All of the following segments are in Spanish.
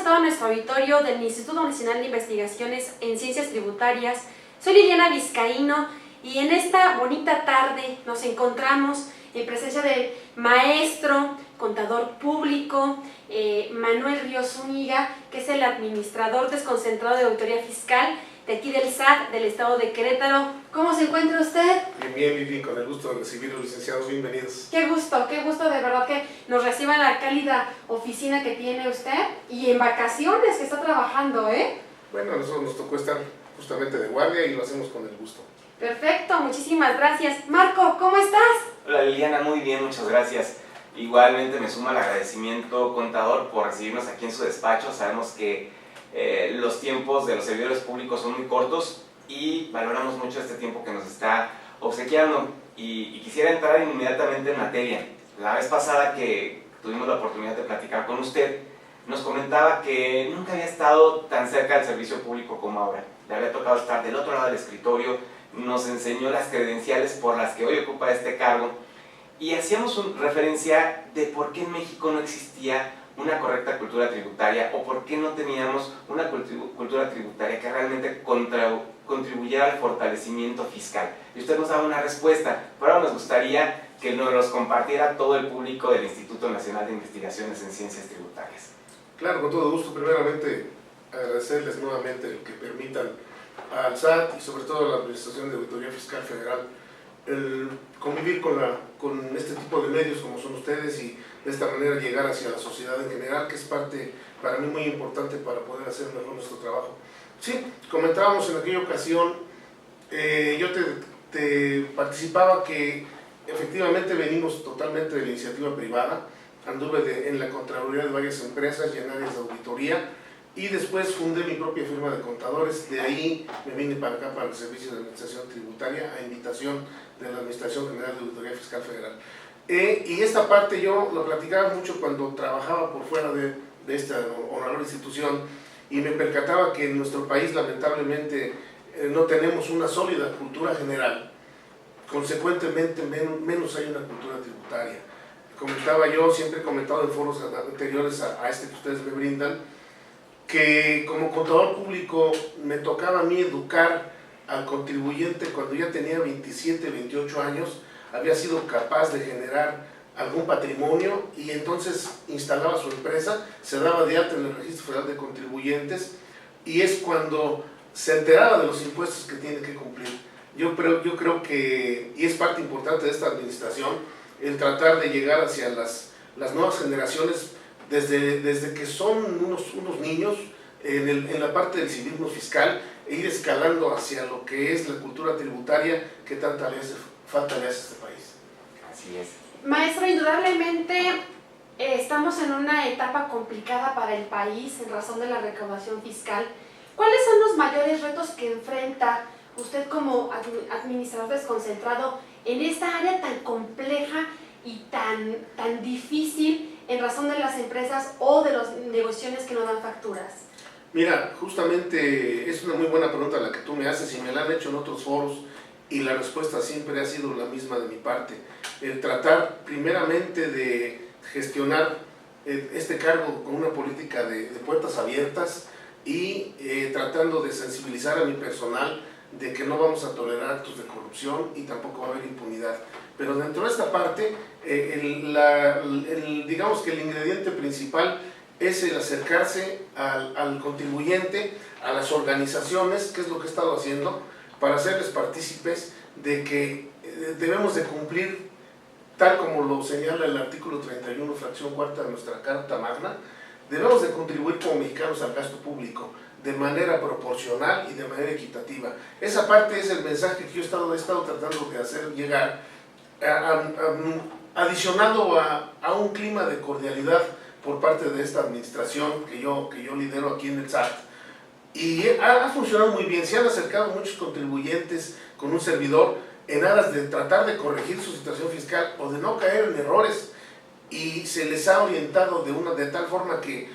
todo nuestro auditorio del Instituto Nacional de Investigaciones en Ciencias Tributarias? Soy Liliana Vizcaíno y en esta bonita tarde nos encontramos en presencia del maestro, contador público, Manuel Ríos Zúñiga, que es el administrador desconcentrado de auditoría fiscal de aquí del SAT del estado de Querétaro. ¿Cómo se encuentra usted? Bien, Lili, con el gusto de recibirlos, licenciados, bienvenidos. Qué gusto de verdad que nos reciba en la cálida oficina que tiene usted y en vacaciones que está trabajando, ¿eh? Bueno, a nosotros nos tocó estar justamente de guardia y lo hacemos con el gusto. Perfecto, muchísimas gracias. Marco, ¿cómo estás? Hola Liliana, muy bien, muchas gracias. Igualmente me suma el agradecimiento, contador, por recibirnos aquí en su despacho. Sabemos que los tiempos de los servidores públicos son muy cortos y valoramos mucho este tiempo que nos está obsequiando. Y quisiera entrar inmediatamente en materia. La vez pasada que tuvimos la oportunidad de platicar con usted, nos comentaba que nunca había estado tan cerca del servicio público como ahora. Le había tocado estar del otro lado del escritorio, nos enseñó las credenciales por las que hoy ocupa este cargo y hacíamos referencia de por qué en México no existía una correcta cultura tributaria o por qué no teníamos una cultura tributaria que realmente contribuyera al fortalecimiento fiscal. Y usted nos daba una respuesta, pero ahora nos gustaría que nos los compartiera todo el público del Instituto Nacional de Investigaciones en Ciencias Tributarias. Claro, con todo gusto. Primeramente, agradecerles nuevamente el que permitan al SAT y sobre todo a la Administración de Auditoría Fiscal Federal el convivir con este tipo de medios como son ustedes y de esta manera llegar hacia la sociedad en general, que es parte para mí muy importante para poder hacer mejor nuestro trabajo. Sí, comentábamos en aquella ocasión, yo te participaba que efectivamente venimos totalmente de la iniciativa privada, anduve en la Contraloría de varias empresas y en áreas de auditoría, y después fundé mi propia firma de contadores. De ahí me vine para acá, para el Servicio de Administración Tributaria, a invitación de la Administración General de Auditoría Fiscal Federal. Y esta parte yo lo platicaba mucho cuando trabajaba por fuera de esta honorable institución y me percataba que en nuestro país lamentablemente no tenemos una sólida cultura general, consecuentemente menos hay una cultura tributaria. Comentaba yo, siempre he comentado en foros anteriores a este que ustedes me brindan, que como contador público me tocaba a mí educar al contribuyente cuando ya tenía 27, 28 años, había sido capaz de generar algún patrimonio y entonces instalaba su empresa, se daba de alta en el Registro Federal de Contribuyentes y es cuando se enteraba de los impuestos que tiene que cumplir. Yo creo que, y es parte importante de esta administración, el tratar de llegar hacia las nuevas generaciones desde que son unos niños en la parte del civismo fiscal e ir escalando hacia lo que es la cultura tributaria que tanta falta le hace a este país. Así es. Maestro, indudablemente estamos en una etapa complicada para el país en razón de la recaudación fiscal. ¿Cuáles son los mayores retos que enfrenta usted como administrador desconcentrado en esta área tan compleja y tan difícil en razón de las empresas o de las negociaciones que no dan facturas? Mira, justamente es una muy buena pregunta la que tú me haces y me la han hecho en otros foros y la respuesta siempre ha sido la misma de mi parte. El tratar primeramente de gestionar este cargo con una política de puertas abiertas y tratando de sensibilizar a mi personal de que no vamos a tolerar actos de corrupción y tampoco va a haber impunidad. Pero dentro de esta parte, digamos que el ingrediente principal es el acercarse al contribuyente, a las organizaciones, que es lo que he estado haciendo, para hacerles partícipes de que debemos de cumplir, tal como lo señala el artículo 31, fracción cuarta de nuestra Carta Magna, debemos de contribuir como mexicanos al gasto público, de manera proporcional y de manera equitativa. Esa parte es el mensaje que yo he estado tratando de hacer llegar, adicionado a un clima de cordialidad por parte de esta administración que yo lidero aquí en el SAT. Y ha funcionado muy bien, se han acercado muchos contribuyentes con un servidor en aras de tratar de corregir su situación fiscal o de no caer en errores y se les ha orientado de tal forma que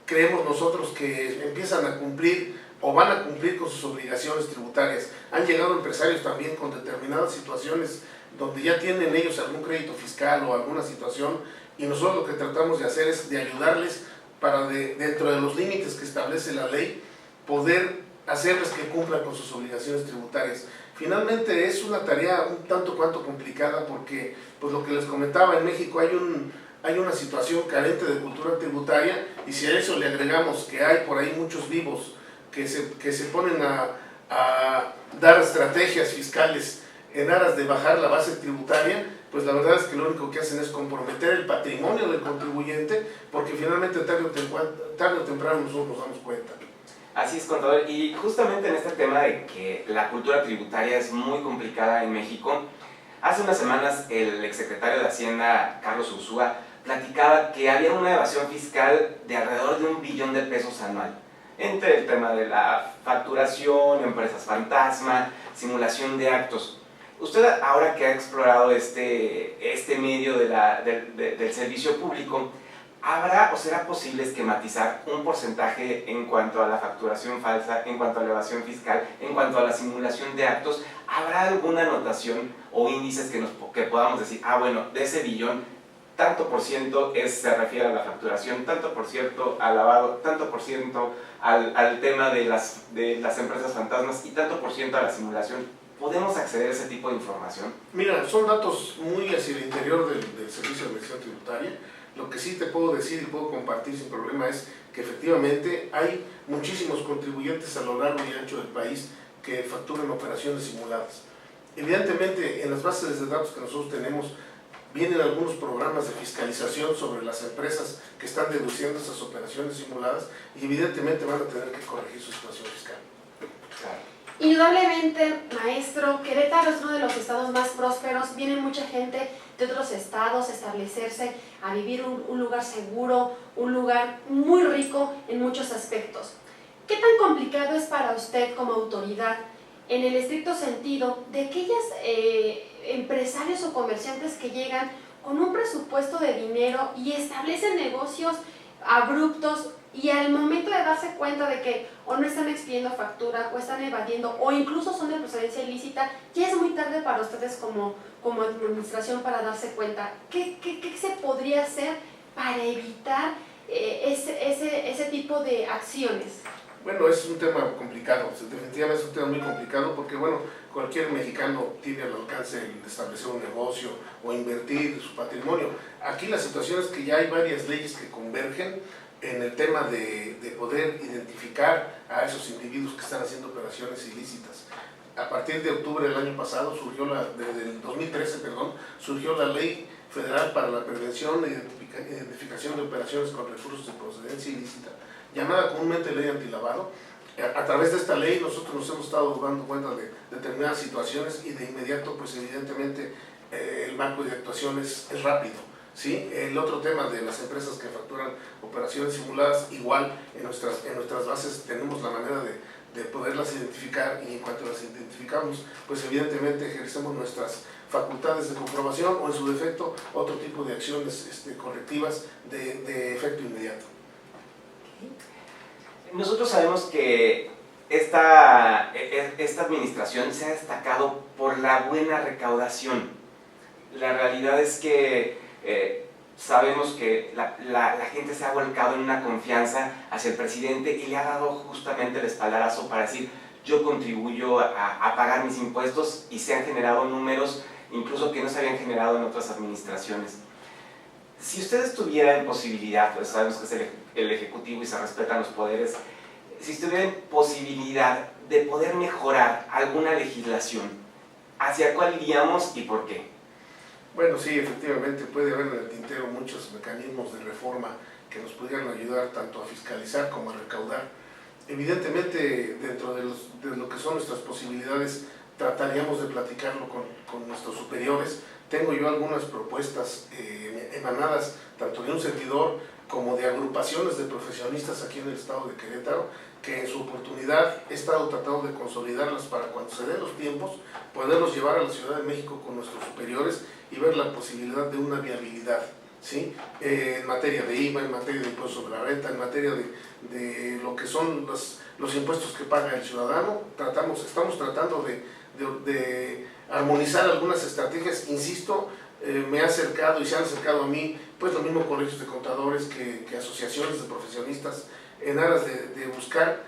creemos nosotros que empiezan a cumplir o van a cumplir con sus obligaciones tributarias. Han llegado empresarios también con determinadas situaciones donde ya tienen ellos algún crédito fiscal o alguna situación y nosotros lo que tratamos de hacer es de ayudarles para dentro de los límites que establece la ley, poder hacerles que cumplan con sus obligaciones tributarias. Finalmente es una tarea un tanto cuanto complicada porque, pues lo que les comentaba, en México hay una situación carente de cultura tributaria, y si a eso le agregamos que hay por ahí muchos vivos que se ponen a dar estrategias fiscales en aras de bajar la base tributaria, pues la verdad es que lo único que hacen es comprometer el patrimonio del contribuyente, porque finalmente tarde o temprano nosotros nos damos cuenta. Así es, contador, y justamente en este tema de que la cultura tributaria es muy complicada en México, hace unas semanas el exsecretario de Hacienda, Carlos Ursúa, platicaba que había una evasión fiscal de alrededor de $1 billón anual, entre el tema de la facturación, empresas fantasma, simulación de actos. Usted, ahora que ha explorado este medio del servicio público, ¿habrá o será posible esquematizar un porcentaje en cuanto a la facturación falsa, en cuanto a la evasión fiscal, en cuanto a la simulación de actos? ¿Habrá alguna anotación o índices que podamos decir, bueno, de ese billón, tanto por ciento se refiere a la facturación, tanto por ciento al lavado, tanto por ciento al tema de las empresas fantasmas y tanto por ciento a la simulación? ¿Podemos acceder a ese tipo de información? Mira, son datos muy hacia el interior del Servicio de Administración Tributaria. Lo que sí te puedo decir y puedo compartir sin problema es que efectivamente hay muchísimos contribuyentes a lo largo y ancho del país que facturan operaciones simuladas. Evidentemente, en las bases de datos que nosotros tenemos vienen algunos programas de fiscalización sobre las empresas que están deduciendo esas operaciones simuladas, y evidentemente van a tener que corregir su situación fiscal. Claro. Indudablemente, maestro, Querétaro es uno de los estados más prósperos. Viene mucha gente de otros estados a establecerse, a vivir un lugar seguro, un lugar muy rico en muchos aspectos. ¿Qué tan complicado es para usted como autoridad, en el estricto sentido, de aquellos empresarios o comerciantes que llegan con un presupuesto de dinero y establecen negocios abruptos, y al momento de darse cuenta de que o no están expidiendo factura o están evadiendo o incluso son de procedencia ilícita, ya es muy tarde para ustedes como administración para darse cuenta? ¿Qué se podría hacer para evitar ese tipo de acciones? Bueno, es un tema complicado, definitivamente es un tema muy complicado porque, bueno, cualquier mexicano tiene al alcance de establecer un negocio o invertir su patrimonio. Aquí la situación es que ya hay varias leyes que convergen en el tema de poder identificar a esos individuos que están haciendo operaciones ilícitas. A partir de octubre del año pasado, desde el 2013, surgió la Ley Federal para la Prevención e Identificación de Operaciones con Recursos de Procedencia Ilícita, llamada comúnmente Ley Antilavado. A través de esta ley nosotros nos hemos estado dando cuenta de determinadas situaciones, y de inmediato, pues evidentemente, el marco de actuación es rápido. ¿Sí? El otro tema de las empresas que facturan operaciones simuladas, igual en nuestras bases tenemos la manera de poderlas identificar, y en cuanto las identificamos, pues evidentemente ejercemos nuestras facultades de comprobación, o en su defecto otro tipo de acciones correctivas de efecto inmediato. Nosotros sabemos que esta administración se ha destacado por la buena recaudación. La realidad es que sabemos que la gente se ha volcado en una confianza hacia el presidente y le ha dado justamente el espaldarazo para decir: yo contribuyo a pagar mis impuestos, y se han generado números incluso que no se habían generado en otras administraciones. Si usted estuviera en posibilidad, pues sabemos que es el Ejecutivo y se respetan los poderes, si estuviera en posibilidad de poder mejorar alguna legislación, ¿hacia cuál iríamos y por qué? Bueno, sí, efectivamente puede haber en el tintero muchos mecanismos de reforma que nos pudieran ayudar tanto a fiscalizar como a recaudar. Evidentemente, dentro de lo que son nuestras posibilidades, trataríamos de platicarlo con nuestros superiores. Tengo yo algunas propuestas emanadas tanto de un servidor como de agrupaciones de profesionistas aquí en el estado de Querétaro, que en su oportunidad he estado tratando de consolidarlas para, cuando se den los tiempos, poderlos llevar a la Ciudad de México con nuestros superiores y ver la posibilidad de una viabilidad, ¿sí? En materia de IVA, en materia de impuestos sobre la renta, en materia de lo que son los impuestos que paga el ciudadano. Estamos tratando de armonizar algunas estrategias, insisto, me ha acercado y se han acercado a mí, pues lo mismo colegios de contadores que asociaciones de profesionistas, en aras de buscar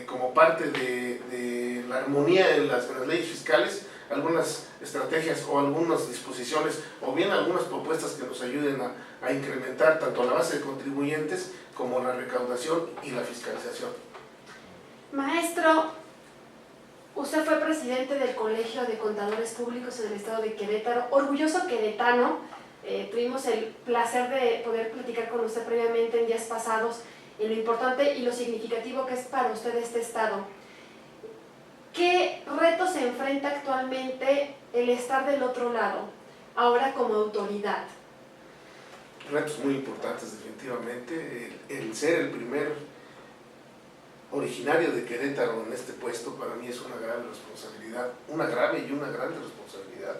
como parte de la armonía en las leyes fiscales, algunas estrategias o algunas disposiciones o bien algunas propuestas que nos ayuden a incrementar tanto la base de contribuyentes como la recaudación y la fiscalización. Maestro, usted fue presidente del Colegio de Contadores Públicos en el estado de Querétaro, orgulloso queretano. Tuvimos el placer de poder platicar con usted previamente en días pasados en lo importante y lo significativo que es para usted este estado. ¿Qué retos se enfrenta actualmente el estar del otro lado, ahora como autoridad? Retos muy importantes, definitivamente. El ser el primer originario de Querétaro en este puesto para mí es una gran responsabilidad, una grave y una grande responsabilidad.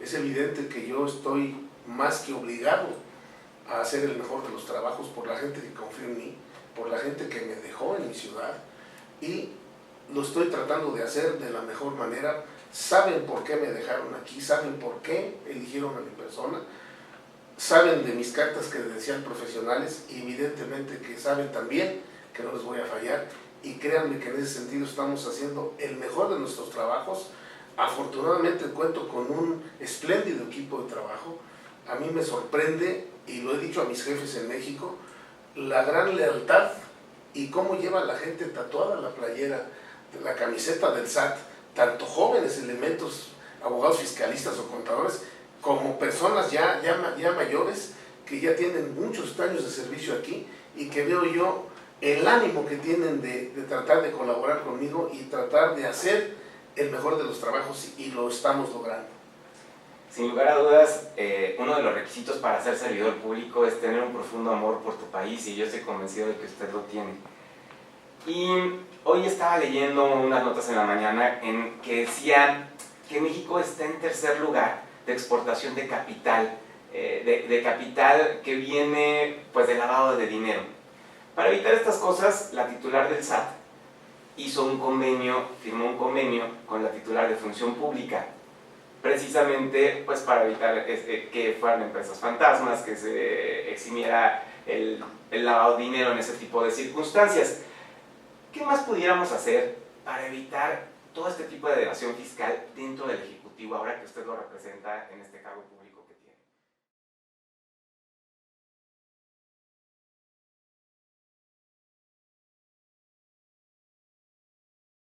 Es evidente que yo estoy más que obligado a hacer el mejor de los trabajos por la gente que confió en mí, por la gente que me dejó en mi ciudad, y lo estoy tratando de hacer de la mejor manera. Saben por qué me dejaron aquí, saben por qué eligieron a mi persona, saben de mis cartas credencial profesionales y evidentemente que saben también que no les voy a fallar, y créanme que en ese sentido estamos haciendo el mejor de nuestros trabajos. Afortunadamente cuento con un espléndido equipo de trabajo. A mí me sorprende, y lo he dicho a mis jefes en México, la gran lealtad y cómo lleva la gente tatuada la playera, la camiseta del SAT, tanto jóvenes elementos, abogados fiscalistas o contadores, como personas ya mayores que ya tienen muchos años de servicio aquí, y que veo yo el ánimo que tienen de tratar de colaborar conmigo y tratar de hacer el mejor de los trabajos, y lo estamos logrando. Sin lugar a dudas, uno de los requisitos para ser servidor público es tener un profundo amor por tu país, y yo estoy convencido de que usted lo tiene. Y hoy estaba leyendo unas notas en la mañana en que decía que México está en tercer lugar de exportación de capital, de capital que viene pues del lavado de dinero. Para evitar estas cosas, la titular del SAT firmó un convenio con la titular de Función Pública, precisamente pues para evitar que fueran empresas fantasmas, que se eximiera el lavado de dinero en ese tipo de circunstancias. ¿Qué más pudiéramos hacer para evitar todo este tipo de evasión fiscal dentro del Ejecutivo, ahora que usted lo representa en este cargo público?